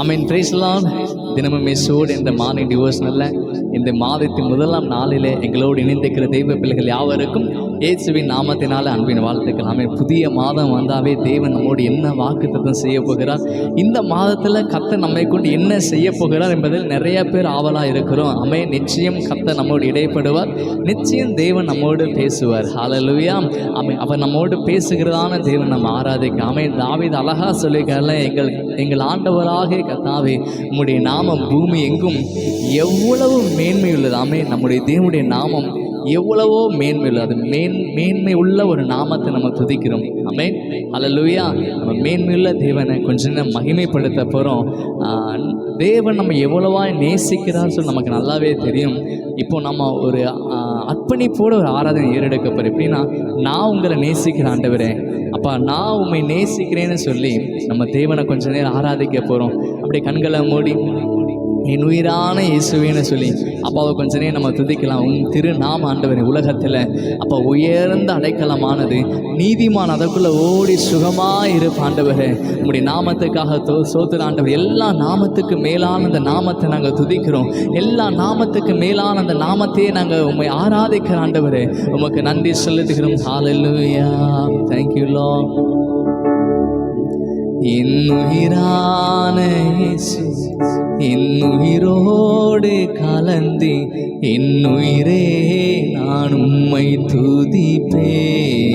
ஆமீன். Praise the Lord. தினமும் மெசோடு என்ற மார்னிங் டிவோஷனலில் இந்த மாதத்தின் முதலாம் நாளிலே எங்களோடு இணைந்திருக்கிற தெய்வ பிள்ளைகள் யாவருக்கும் இயேசுவின் நாமத்தினால அன்பின் வாழ்த்துக்கள். ஆமீன். புதிய மாதம் வந்தாவே தேவன் நம்மோடு என்ன வாக்குத்தத்தம் செய்ய போகிறார், இந்த மாதத்தில் கர்த்தர் நம்மை கொண்டு என்ன செய்ய போகிறார் என்பதில் நிறைய பேர் ஆவலாக இருக்கிறோம். ஆமீன். நிச்சயம் கர்த்தர் நம்மோடு இடைப்படுவார், நிச்சயம் தேவன் நம்மோடு பேசுவார். ஹல்லேலூயா. ஆமீன். அவர் நம்மோடு பேசுகிறதான தேவன் நம்ம ஆராதிக்க. ஆமீன். தாவீது அழகா சொல்லிக்கல, எங்கள் ஆண்டவராக கர்த்தாவே உம்முடைய நாமம் பூமி எங்கும் எவ்வளவு மேன்மை உள்ளது. ஆமீன். நம்முடைய தேவனுடைய நாமம் எவ்வளவோ மேன்மை உள்ளது. மேன்மை உள்ள ஒரு நாமத்தை நம்ம துதிக்கிறோம். ஆமீன். ஹல்லேலூயா. நம்ம மேன்மையுள்ள தேவனை கொஞ்ச நேரம் மகிமைப்படுத்த போகிறோம். தேவன் நம்ம எவ்வளவா நேசிக்கிறான்னு சொல்லி நமக்கு நல்லாவே தெரியும். இப்போ நம்ம ஒரு அர்ப்பணிப்போடு ஒரு ஆராதனை ஏறெடுக்க போகிறோம். எப்படின்னா, நான் உங்களை நேசிக்கிறேன் ஆண்டவரே, அப்பா நான் உண்மை நேசிக்கிறேன்னு சொல்லி நம்ம தேவனை கொஞ்ச நேரம் ஆராதிக்க போகிறோம். அப்படியே கண்களை மூடி என் உயிரான இயேசுவேன்னு சொல்லி அப்பாவை கொஞ்ச நேரம் நம்ம துதிக்கலாம். உன் திருநாம ஆண்டவரே உலகத்தில் அப்பா உயர்ந்த அடைக்கலமானது, நீதிமான் அதற்குள்ளே ஓடி சுகமாக இருப்ப ஆண்டவரே. உங்களுடைய நாமத்துக்காக சோத்துற ஆண்டவர். எல்லா நாமத்துக்கு மேலான அந்த நாமத்தை நாங்கள் துதிக்கிறோம். எல்லா நாமத்துக்கு மேலான அந்த நாமத்தையே நாங்கள் உண்மை ஆராதிக்கிற ஆண்டவரே. உமக்கு நன்றி செலுத்துகிறோம். ஹல்லேலூயா. Thank you Lord. என் உயிரான இயேசு என் உயிரோடு கலந்து என் உயிரே நான் உம்மை துதிப்பேன்.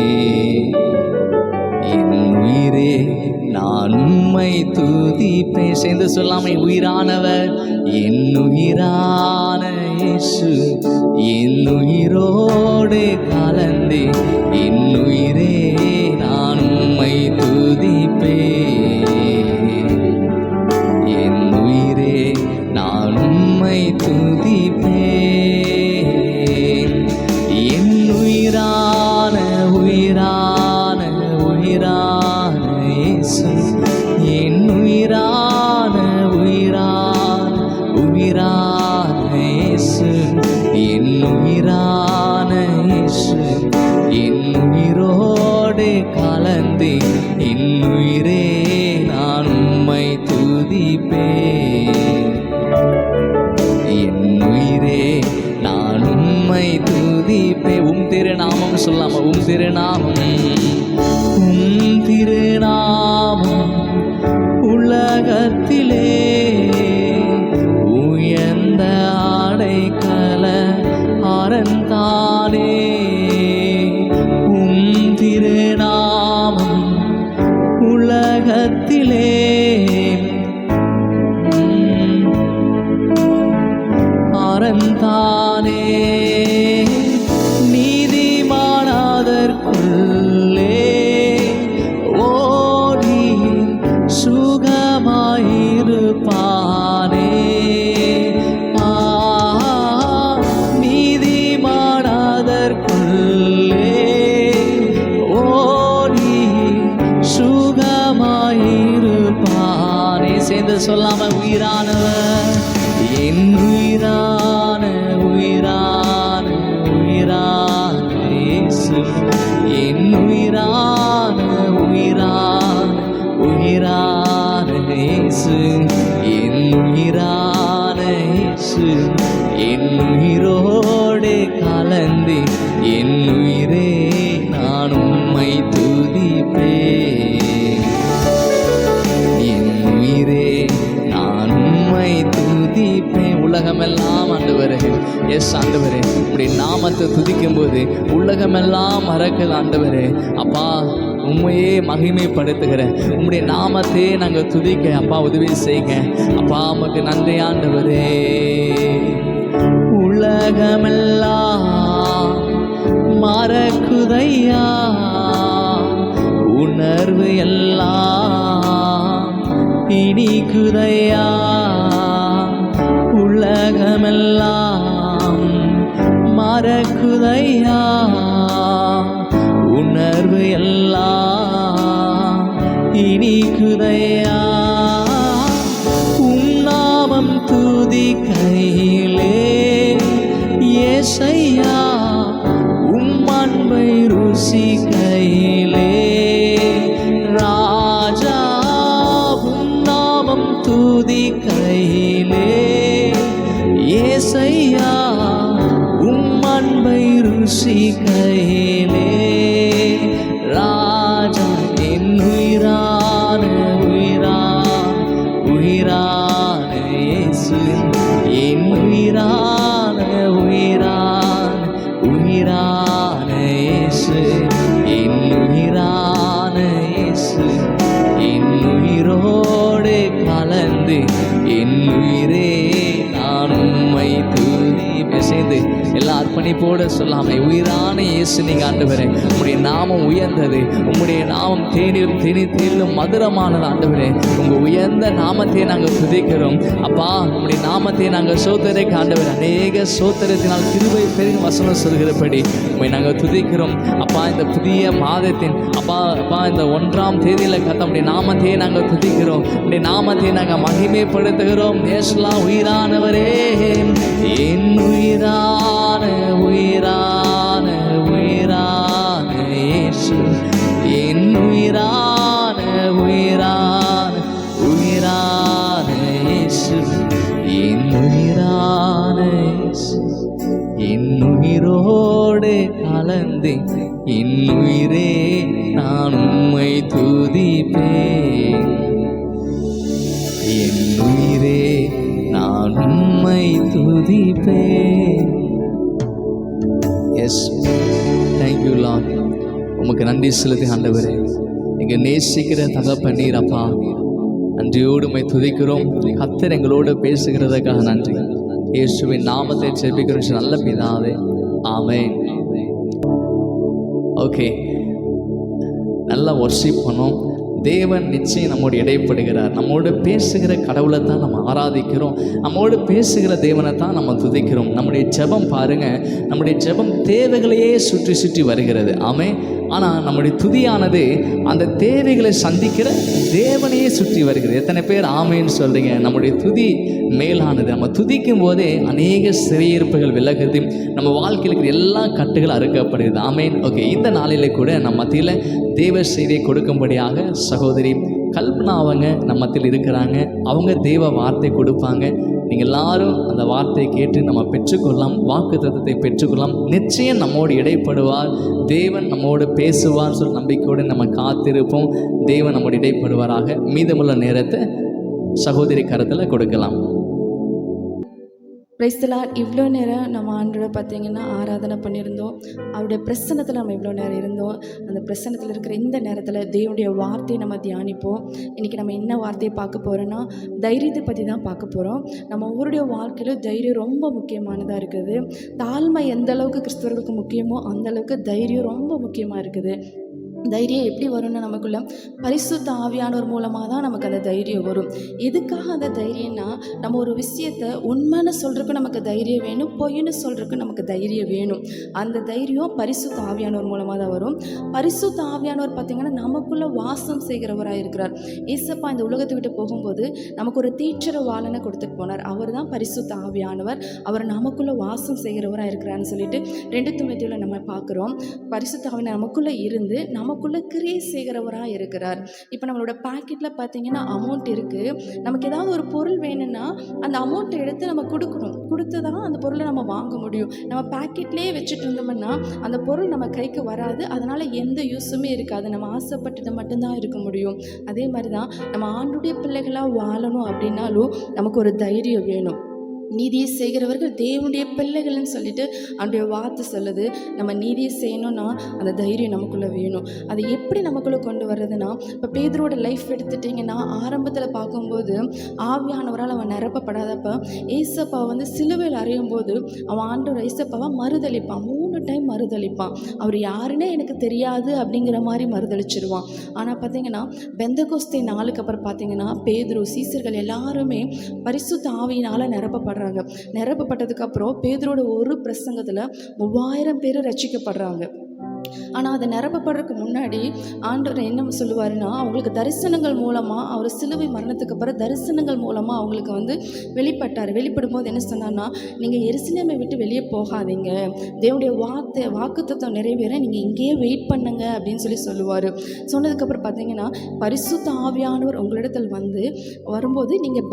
என் உயிரே நான் உம்மை துதிப்பேன். சேர்ந்து சொல்லாமல் உயிரானவர் என் உயிரான இயேசு என் உயிரோடு கலந்து என் உயிரே நான் உம்மை துதிப்பேன். என் உயிரே நான் உம்மை துதிப்பேன். என் உயிரான உயிரான உயிரான இயேசு என் உயிரான உயிரான உயிரான இயேசு என் உயிரான இயேசு என் உயிரோடு கலந்து என் உயிரே நான் உம்மை துதிப்பேன். என் உயிரே நான் உம்மை துதிப்பேன். உம் திருநாமம் சொல்லாம, உம் திருநாமம் உம் திருநாமம் உலகத்திலே உயர்ந்த அடைக்கல அரண்-தானே. உம் திருநாமம் உலகத்திலே அரண்-தானே. நீதிமானாதற்குள்ளே ஓடி சுகமாயிருப்பானே. நீதிமானாதற்குள்ளே ஓடி சுகமாயிருப்பானே. சேர்ந்து சொல்லாம உயிரானவர் என் உயிரான உயிரான உயிரான இயேசு என் உயிரான உயிரான உயிரான இயேசு என் உயிரான இயேசு என் உயிரோடு கலந்து என் உயிரே நான் உம்மை துதிப்பேன். என் உயிரே நான் உம்மை துதிப்பேன். உலகமெல்லாம் ஆண்டவரே, எஸ் ஆண்டவரே, இப்படி நாமத்தை துதிக்கும் போது உலகமெல்லாம் மறக்குது ஆண்டவரே. அப்பா உண்மையே மகிமைப்படுத்துகிறேன். உம்முடைய நாமத்தையே நாங்கள் துதிக்க அப்பா உதவி செய்யுங்க அப்பா. உமக்கு நன்றி ஆண்டவரே. உலகமெல்லாம் மறக்குதையா, உணர்வு எல்லாம் இனிக்குதையா. உலகமெல்லாம் மறக்குதையா, உணர்வு எல்லாம் இனிக்குதையா. உம் நாமம் துதிக்கையிலே ஏசையா, உம் அன்பை ருசிக்கையிலே ராஜா. உம் நாமம் துதிக்கையிலே ஏசையா உம் அன்பை ருசிக்கையிலே ராஜா என் உயிரான இயேசு என் உயிரான இயேசு என் உயிரான இயேசு என் உயிரோடு கலந்து என் உயிரே நான் உம்மை துதி பேசேந்து எல்லா அர்ப்பணிப்போடு சொல்லாமல் உயிரான இயேசு நீங்கள் ஆண்டவரே உம்முடைய நாமம் உயர்ந்தது, உம்முடைய நாமம் தேனிலும் மதுரமானது ஆண்டவரே. உங்கள் உயர்ந்த நாமத்தை நாங்கள் துதிக்கிறோம் அப்பா. உம்முடைய நாமத்தை நாங்கள் சோதனைக்கு ஆண்டவர் அநேக சோதரத்தினால் கிருபை பெருகும் வசனம் சொல்கிறபடி உண்மை நாங்கள் துதிக்கிறோம் அப்பா. இந்த புதிய மாதத்தின் அப்பா இந்த 1ஆம் தேதியில் கத்தமுடைய நாமத்தையே நாங்கள் துதிக்கிறோம், உடைய நாமத்தை நாங்கள் மகிமைப்படுத்துகிறோம். ஏசுலா உயிரானவரே என் உயிரான இயேசு என் உயிரான இயேசு என் உயிரான இயேசு என் உயிரோடு கலந்து என் உயிரே நான் உம்மை துதிப்பேன். என் உயிரே நான் உம்மை துதிப்பேன். Yes, thank you Lord. உமக்கு நன்றி செலுத்தி ஆண்டவரே, எங்கள் நேசிக்கிற தகப்பனீர் அப்பா, நன்றியோடு உம்மை துதிக்கிறோம். கர்த்தர் எங்களோடு பேசுகிறதுக்காக நன்றி. இயேசுவின் நாமத்தை ஜெபிக்கிறோம் நல்ல பிதாவே, ஆமென். ஓகே, நல்லா வொர்ஷிப் பண்ணோம். தேவன் நிச்சயம் நம்மோடு இடைப்படுகிறார். நம்மோடு பேசுகிற கடவுளை தான் நம்ம ஆராதிக்கிறோம், நம்மோடு பேசுகிற தேவனை தான் நம்ம துதிக்கிறோம். நம்முடைய ஜெபம் பாருங்கள், நம்முடைய ஜெபம் தேவைகளையே சுற்றி சுற்றி வருகிறது. ஆமென். ஆனால் நம்முடைய துதியானது அந்த தேவைகளை சந்திக்கிற தேவனையே சுற்றி வருகிறது. எத்தனை பேர் ஆமேன்னு சொல்கிறீங்க? நம்முடைய துதி மேலானது. நம்ம துதிக்கும் போதே அநேக சிறையிருப்புகள் விலகுது, நம்ம வாழ்க்கையில் இருக்கிற எல்லா கட்டுகளும் அறுக்கப்படுகிறது. ஆமேன். ஓகே, இந்த நாளிலே கூட நம்ம மத்தியில் தேவ செய்தியை கொடுக்கும்படியாக சகோதரி கல்பனா அவங்க நம்ம மத்தியில் இருக்கிறாங்க. அவங்க தேவ வார்த்தை கொடுப்பாங்க. நீங்கள் எல்லாரும் அந்த வார்த்தையை கேட்டு நம்ம பெற்றுக்கொள்ளலாம், வாக்கு தத்தத்தை பெற்றுக்கொள்ளலாம். நிச்சயம் நம்மோடு இடைப்படுவார், தேவன் நம்மோடு பேசுவார் சொல்லி நம்பிக்கையோடு நம்ம காத்திருப்போம். தேவன் நம்மோடு இடைப்படுவாராக. மீதமுள்ள நேரத்தை சகோதரி கரத்தில் கொடுக்கலாம். Praise the Lord. இவ்வளோ நேரம் நம்ம ஆண்டோட பார்த்திங்கன்னா ஆராதனை பண்ணியிருந்தோம். அவருடைய பிரசன்னத்தில் நம்ம இவ்வளோ நேரம் இருந்தோம். அந்த பிரசன்னத்தில் இருக்கிற இந்த நேரத்தில் தேவனுடைய வார்த்தையை நம்ம தியானிப்போம். இன்றைக்கி நம்ம என்ன வார்த்தையை பார்க்க போகிறோன்னா, தைரியத்தை பற்றி தான் பார்க்க போகிறோம். நம்ம ஒவ்வொருடைய வாழ்க்கையிலும் தைரியம் ரொம்ப முக்கியமானதாக இருக்குது. தாழ்மை எந்த அளவுக்கு கிறிஸ்தவர்களுக்கு முக்கியமோ அந்த அளவுக்கு தைரியம் ரொம்ப முக்கியமாக இருக்குது. தைரியம் எப்படி வரும்னா, நமக்குள்ள பரிசுத்த ஆவியானவர் மூலமாக தான் நமக்கு அந்த தைரியம் வரும். எதுக்காக அந்த தைரியம்னா, நம்ம ஒரு விஷயத்தை உண்மைன்னு சொல்கிறதுக்கு நமக்கு தைரியம் வேணும், பொய்ன்னு சொல்கிறதுக்கு நமக்கு தைரியம் வேணும். அந்த தைரியம் பரிசுத்த ஆவியானவர் மூலமாக தான் வரும். பரிசுத்த ஆவியானவர் பார்த்திங்கன்னா நமக்குள்ளே வாசம் செய்கிறவராக இருக்கிறார். ஏசப்பா இந்த உலகத்தை விட்டு போகும்போது நமக்கு ஒரு தீட்சரவாளனை கொடுத்துட்டு போனார். அவர் தான் பரிசுத்த ஆவியானவர். அவர் நமக்குள்ளே வாசம் செய்கிறவராக இருக்கிறான்னு சொல்லிட்டு 2 தீமோத்தேயுல நம்ம பார்க்குறோம். பரிசுத்த ஆவியானவர் நமக்குள்ளே இருந்து நமக்குள்ளே கிரியை செய்கிறவராக இருக்கிறார். இப்போ நம்மளோட பாக்கெட்டில் பார்த்தீங்கன்னா அமௌண்ட் இருக்குது. நமக்கு ஏதாவது ஒரு பொருள் வேணும்னா அந்த அமௌண்ட்டை எடுத்து நம்ம கொடுத்து தான் அந்த பொருளை நம்ம வாங்க முடியும். நம்ம பாக்கெட்லேயே வச்சுட்டு இருந்தோம்னா அந்த பொருள் நம்ம கைக்கு வராது, அதனால் எந்த யூஸுமே இருக்காது. நம்ம ஆசைப்பட்டது மட்டும்தான் இருக்க முடியும். அதே மாதிரி தான் நம்ம ஆண்டுடைய பிள்ளைகளாக வாழணும் அப்படின்னாலும் நமக்கு ஒரு தைரியம் வேணும். நீதியை செய்கிறவர்கள் தேவனுடைய பிள்ளைகள்னு சொல்லிட்டு அவனுடைய வார்த்தை சொல்லுது. நம்ம நீதியை செய்யணும்னா அந்த தைரியம் நமக்குள்ளே வேணும். அதை எப்படி நமக்குள்ளே கொண்டு வர்றதுன்னா, இப்போ பேதுருவோட லைஃப் எடுத்துட்டிங்கன்னா, ஆரம்பத்தில் பார்க்கும்போது ஆவியானவரால் அவன் நிரப்பப்படாதப்ப ஏசப்பா சிலுவையில் அறையும் போது அவன் ஆண்டவர் ஏசப்பாவை மறுதளிப்பான். 3 டைம் மறுதளிப்பான். அவர் யாருன்னே எனக்கு தெரியாது அப்படிங்கிற மாதிரி மறுதளிச்சிருவான். ஆனால் பார்த்தீங்கன்னா பெந்தகோஸ்தே நாளுக்கு அப்புறம் பார்த்தீங்கன்னா பேதுரு சீசர்கள் எல்லாருமே பரிசுத்த ஆவியினால் நிரப்பப்படுறாங்க. நிரப்பப்பட்டதுக்கு அப்புறம் பேதுருவோட ஒரு பிரசங்கத்தில் 3000 பேர் ரட்சிக்கப்படுறாங்க. ஆனால் அதை நிரப்பப்படுறதுக்கு முன்னாடி ஆண்டவர் என்ன சொல்லுவாருன்னா, அவங்களுக்கு தரிசனங்கள் மூலமாக, அவர் சிலுவை மரணத்துக்கு அப்புறம் தரிசனங்கள் மூலமாக அவங்களுக்கு வந்து வெளிப்பட்டார். வெளிப்படும்போது என்ன சொன்னார்னா, நீங்கள் எருசலேமை விட்டு வெளியே போகாதீங்க, தேவனுடைய வாக்குத்தத்தம் நிறைவேற நீங்கள் இங்கேயே வெயிட் பண்ணுங்க அப்படின்னு சொல்லுவார். சொன்னதுக்கப்புறம் பார்த்தீங்கன்னா, பரிசுத்த ஆவியானவர் உங்களிடத்தில் வரும்போது நீங்கள்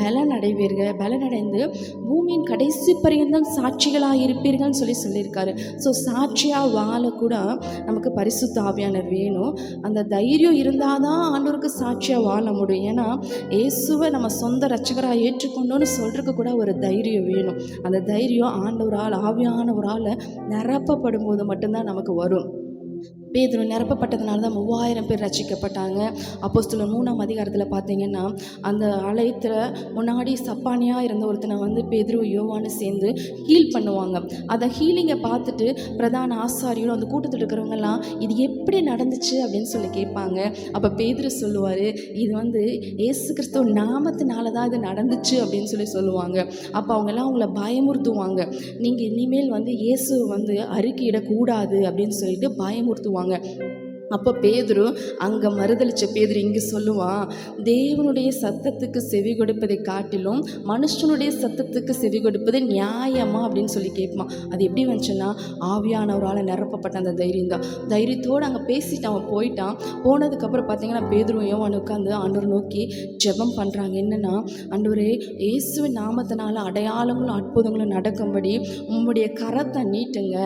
பலனடைந்து பூமியின் கடைசி பரியந்தம் சாட்சிகளாக இருப்பீர்கள்னு சொல்லியிருக்காரு. ஸோ சாட்சியாக வாழக்கூட நமக்கு பரிசுத்த ஆவியானவர் வேணும். அந்த தைரியம் இருந்தால் தான் ஆண்டவருக்கு சாட்சியாக வாழ முடியும். ஏன்னா இயேசுவை நம்ம சொந்த இரட்சகராக ஏற்றுக்கொண்டோன்னு சொல்கிறதுக்கு கூட ஒரு தைரியம் வேணும். அந்த தைரியம் ஆவியானவரால் நிரப்பப்படும் போது மட்டும்தான் நமக்கு வரும். பேதுரு நிரப்பப்பட்டதுனால தான் 3000 பேர் ரட்சிக்கப்பட்டாங்க. அப்போஸ்தலர் 3ஆம் அதிகாரத்தில் பார்த்தீங்கன்னா, அந்த ஆலயத்தில் முன்னாடி சப்பானியாக இருந்த ஒருத்தனை பேதுரு யோவான்னு சேர்ந்து ஹீல் பண்ணுவாங்க. அதை ஹீலிங்கை பார்த்துட்டு பிரதான ஆசாரியரும் அந்த கூட்டத்தில் இருக்கிறவங்கெல்லாம் இது எப்படி நடந்துச்சு அப்படின்னு கேட்பாங்க. அப்போ பேதுரு சொல்லுவார், இது இயேசு கிறிஸ்துவ நாமத்தினால தான் இது நடந்துச்சு அப்படின்னு சொல்லுவாங்க. அப்போ அவங்கெல்லாம் அவங்கள பயமுறுத்துவாங்க, நீங்கள் இனிமேல் இயேசுவை அறிக்கையிடக்கூடாது அப்படின்னு சொல்லிட்டு பயமுறுத்துவாங்க. அப்போ பேதுரு அங்கே மறுதளித்த பேதுரு இங்கே சொல்லுவான், தேவனுடைய சத்தத்துக்கு செவி கொடுப்பதை காட்டிலும் மனுஷனுடைய சத்தத்துக்கு செவி கொடுப்பது நியாயமா அப்படின்னு கேட்பான். அது எப்படி வந்துச்சுன்னா, ஆவியானவரால் நிரப்பப்பட்ட அந்த தைரியம் தான். தைரியத்தோடு அங்கே பேசிட்டு அவன் போயிட்டான். போனதுக்கப்புறம் பார்த்தீங்கன்னா பேதுருவையும் அவன் உட்காந்து ஆண்டவர் நோக்கி ஜெபம் பண்ணுறாங்க. என்னென்னா, ஆண்டவரே, இயேசுவின் நாமத்தினால அடையாளங்களும் அற்புதங்களும் நடக்கும்படி உம்முடைய கரத்தை நீட்டுங்க,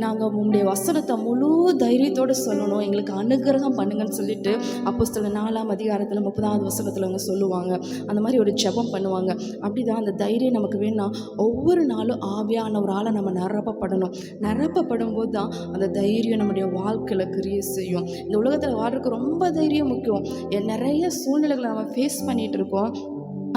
நாங்கள் உம்முடைய வசனத்தை முழு தைரியத்தோடு சொல்லணும், எங்களுக்கு அனுகிரகம் பண்ணுங்கன்னு சொல்லிட்டு அப்போஸ்தலர் 4ஆம் அதிகாரத்தில் 30ஆவது வசனத்தில் அவங்க சொல்லுவாங்க. அந்த மாதிரி ஒரு ஜெபம் பண்ணுவாங்க. அப்படிதான் அந்த தைரியம் நமக்கு வேணும்னா ஒவ்வொரு நாளும் ஆவியானவரால் நம்ம நிரப்பப்படும் போது தான் அந்த தைரியம் நம்முடைய வாழ்க்கையில் கிரியை செய்யும். இந்த உலகத்தில் வாழ்றதுக்கு ரொம்ப தைரியம் முக்கியம். நிறைய சூழ்நிலைகளை நம்ம ஃபேஸ் பண்ணிகிட்டு இருக்கோம்.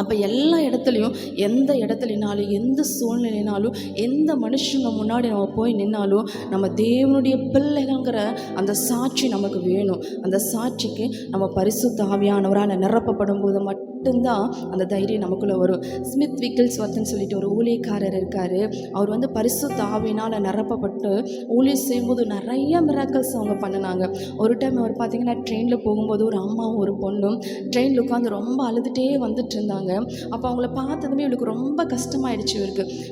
அப்போ எல்லா இடத்துலையும், எந்த இடத்துலனாலும், எந்த சூழ்நிலைனாலும், எந்த மனுஷங்க முன்னாடி நம்ம போய் நின்னாலும் நம்ம தேவனுடைய பிள்ளைகள்ங்கிற அந்த சாட்சி நமக்கு வேணும். அந்த சாட்சிக்கு நம்ம பரிசுத்த ஆவியானவரால் நிரப்பப்படும் போது மட்டும்தான் அந்த தைரியம் நமக்குள்ளே வரும். ஸ்மித் விக்கில்ஸ்வர்த்னு சொல்லிட்டு ஒரு ஊழியக்காரர் இருக்கார். அவர் பரிசுத்த ஆவியினால் நிரப்பப்பட்டு ஊழியம் செய்யும்போது நிறைய மிராக்கிள்ஸ் அவங்க பண்ணினாங்க. ஒரு டைம் அவர் பார்த்திங்கன்னா ட்ரெயினில் போகும்போது ஒரு அம்மாவும் ஒரு பொண்ணும் ட்ரெயினில் உட்காந்து ரொம்ப அழுதுகிட்டே வந்துட்டு இருந்தாங்க. அப்போ அவங்கள பார்த்ததுமே இவளுக்கு ரொம்ப கஷ்டமாயிடுச்சு.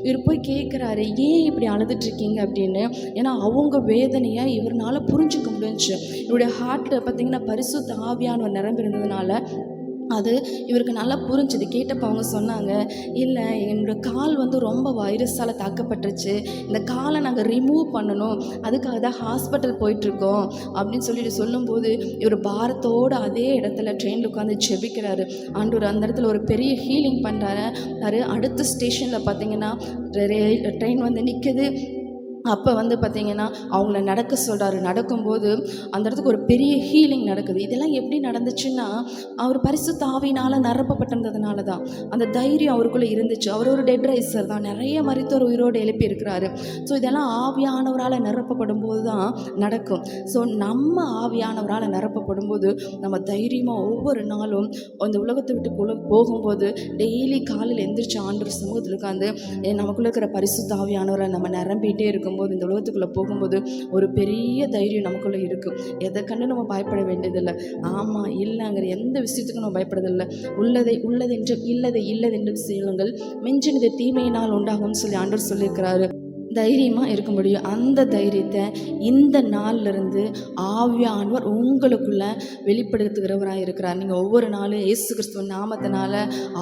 இவர் போய் கேட்குறாரு, ஏன் இப்படி அழுதுட்ருக்கீங்க அப்படின்னு. ஏன்னா அவங்க வேதனையை இவரால் புரிஞ்சுக்க முடிஞ்சுச்சு. இவருடைய ஹார்ட்டில் பார்த்திங்கன்னா பரிசுத்த ஆவியானவர் நிரம்பியிருந்ததுனால அது இவருக்கு நல்லா புரிஞ்சுது. கேட்டப்போ அவங்க சொன்னாங்க, இல்லை, என்னோடய கால் ரொம்ப வைரஸால் தாக்கப்பட்டுருச்சு, இந்த காலை நாங்கள் ரிமூவ் பண்ணணும், அதுக்காக தான் ஹாஸ்பிட்டல் போயிட்டுருக்கோம் அப்படின்னு சொல்லும்போது இவர் பாரத்தோடு அதே இடத்துல ட்ரெயினில் உட்காந்து ஜெபிக்கிறாரு. ஆண்டவர் அந்த இடத்துல ஒரு பெரிய ஹீலிங் பண்ணுறாரு. அடுத்த ஸ்டேஷனில் பார்த்தீங்கன்னா ட்ரெயின் நிற்குது. அப்போ பார்த்திங்கன்னா அவங்கள நடக்க சொல்கிறாரு. நடக்கும்போது அந்த இடத்துக்கு ஒரு பெரிய ஹீலிங் நடக்குது. இதெல்லாம் எப்படி நடந்துச்சுன்னா, அவர் பரிசுத்த ஆவியினால் நிரப்பப்பட்டிருந்ததுனால தான். அந்த தைரியம் அவருக்குள்ளே இருந்துச்சு. அவர் ஒரு டெட் ரைசர் தான், நிறைய மரித்தோர் உயிரோடு எழுப்பி இருக்கிறாரு. ஸோ இதெல்லாம் ஆவியானவரால் நிரப்பப்படும் போது தான் நடக்கும். ஸோ நம்ம ஆவியானவரால் நிரப்பப்படும் போது நம்ம தைரியமாக ஒவ்வொரு நாளும் அந்த உலகத்தை விட்டு போகும்போது டெய்லி காலையில் எந்திரிச்சு ஆண்டவர் சமூகத்தில் உட்காந்து நமக்குள்ளே இருக்கிற பரிசுத்த ஆவியானவரை நம்ம நிரம்பிகிட்டே இருக்கும் போது இந்த உலகத்துக்குள்ளே போகும்போது ஒரு பெரிய தைரியம் நமக்குள்ளே இருக்கும். எதை கண்டு நம்ம பயப்பட வேண்டியதில்லை. ஆமாம் இல்லைங்கிற எந்த விஷயத்துக்கும் நம்ம பயப்படுறதில்லை. உள்ளதென்றும் இல்லதென்றும் செய்யுங்கள், மிஞ்சினது தீமையினால் உண்டாகும்னு ஆண்டவர் சொல்லியிருக்கிறாரு. தைரியமாக இருக்க முடியும். அந்த தைரியத்தை இந்த நாளிலிருந்து ஆவியானவர் உங்களுக்குள்ளே வெளிப்படுத்துகிறவராக இருக்கிறார். நீங்கள் ஒவ்வொரு நாளும் இயேசு கிறிஸ்துவ நாமத்தினால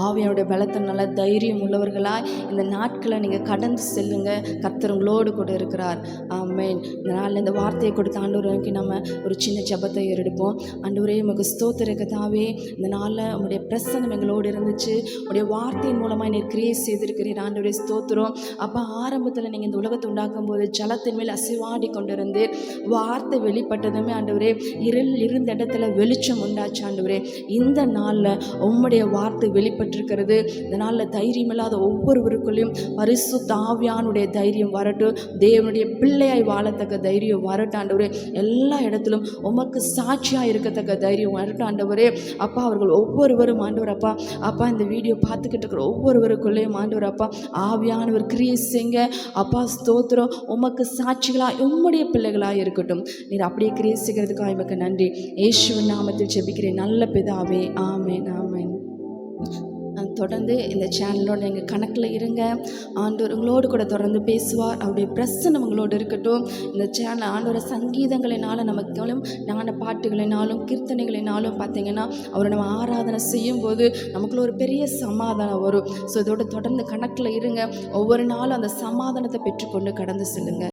ஆவியானுடைய பலத்தினால தைரியம் உள்ளவர்களாக இந்த நாட்களை நீங்கள் கடந்து செல்லுங்க. கர்த்தர் உங்களோடு கூட இருக்கிறார். ஆமென். இந்த நாளில் இந்த வார்த்தையை கொடுத்த ஆண்டவருக்கு நம்ம ஒரு சின்ன ஜெபத்தை ஏறெடுப்போம். ஆண்டவரே, உமக்கு ஸ்தோத்திர கர்த்தாவே, இந்த நாளில் உங்களுடைய பிரசன்னம் எங்களோடு இருந்துச்சு. உங்களுடைய வார்த்தையின் மூலமாக நீர் கிரியை செய்திருக்கிறீர். ஆண்டவரே ஸ்தோத்திரம். அப்போ ஆரம்பத்தில் நீங்கள் இந்த உலகத்தை உண்டாக்கும் போது ஜலத்தின் மேல் அசைவாடி கொண்டிருந்து வார்த்தை வெளிப்பட்டதுமே ஆண்டவரே இருள் இருந்த இடத்துல வெளிச்சம் உண்டாச்சு. ஆண்டவரே, இந்த நாளில் உம்முடைய வார்த்தை வெளிப்பட்டிருக்கிறது. இந்த நாளில் தைரியம் இல்லாத ஒவ்வொருவருக்குள்ளேயும் பரிசுத்த ஆவியானுடைய தைரியம் வரட்டும். தேவனுடைய பிள்ளையாய் வாழத்தக்க தைரியம் வரட்டும். ஆண்டவரே, எல்லா இடத்திலும் உமக்கு சாட்சியாக இருக்கத்தக்க தைரியம் வரட்டும். ஆண்டவரே அப்பா, அவர்கள் ஒவ்வொருவரும் ஆண்டவர் அப்பா இந்த வீடியோ பார்த்துக்கிட்டு இருக்கிற ஒவ்வொருவருக்குள்ளேயும் ஆண்டவர் அப்பா ஆவியானவர் கிரியை செய்யுங்க. அப்பா ஸ்தோத்திரம். உமக்கு சாட்சிகளாக உம்முடைய பிள்ளைகளாக இருக்கட்டும். நீர் அப்படியே கிரியை செய்கிறதுக்காக உமக்கு நன்றி. இயேசுவின் நாமத்தில் ஜெபிக்கிறேன் நல்ல பிதாவே. ஆமென் ஆமென். தொடர்ந்து இந்த சேனலோட நீங்கள் கணக்கில் இருங்க. ஆண்டவர் உங்களோடு கூட தொடர்ந்து பேசுவார். அவருடைய பிரசன்னம் உங்களோடு இருக்கட்டும். இந்த சேனல் ஆண்டவர சங்கீதங்களினாலும் நமக்கும் ஞான பாட்டுகளினாலும் கீர்த்தனைகளினாலும் பார்த்தீங்கன்னா அவரை நம்ம ஆராதனை செய்யும்போது நமக்குள்ள ஒரு பெரிய சமாதானம் வரும். ஸோ இதோட தொடர்ந்து கணக்கில் இருங்க. ஒவ்வொரு நாளும் அந்த சமாதானத்தை பெற்றுக்கொண்டு கடந்து செல்லுங்க.